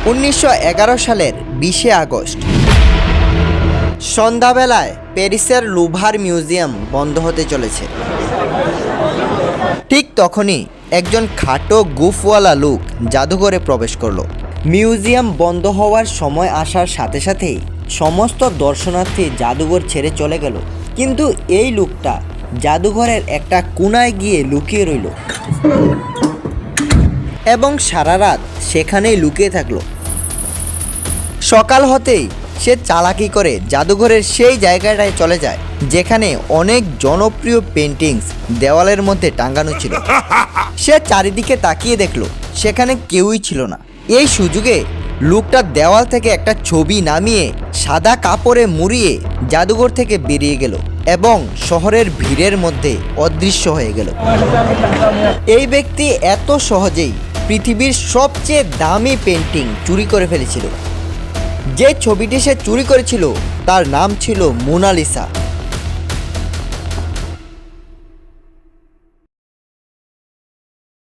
1911 সালের 20শে আগস্ট সন্ধ্যাবেলায় প্যারিসের লুভার মিউজিয়াম বন্ধ হতে চলেছে। ঠিক তখনই একজন খাটো গুফওয়ালা লোক জাদুঘরে প্রবেশ করলো। মিউজিয়াম বন্ধ হওয়ার সময় আসার সাথে সাথেই সমস্ত দর্শনার্থী জাদুঘর ছেড়ে চলে গেল, কিন্তু এই লোকটা জাদুঘরের একটা কোণায় গিয়ে লুকিয়ে রইল এবং সারা রাত সেখানেই লুকিয়ে থাকলো। সকাল হতেই সে চালাকি করে জাদুঘরের সেই জায়গাটায় চলে যায় যেখানে অনেক জনপ্রিয় পেন্টিংস দেওয়ালের মধ্যে টাঙানো ছিল। সে চারিদিকে তাকিয়ে দেখলো সেখানে কেউই ছিল না। এই সুযোগে লোকটা দেওয়াল থেকে একটা ছবি নামিয়ে সাদা কাপড়ে মুড়িয়ে জাদুঘর থেকে বেরিয়ে গেল এবং শহরের ভিড়ের মধ্যে অদৃশ্য হয়ে গেল। এই ব্যক্তি এত সহজেই পৃথিবীর সবচেয়ে দামি পেন্টিং চুরি করে ফেলেছিল। যে ছবিটি সে চুরি করেছিল তার নাম ছিল মোনালিসা।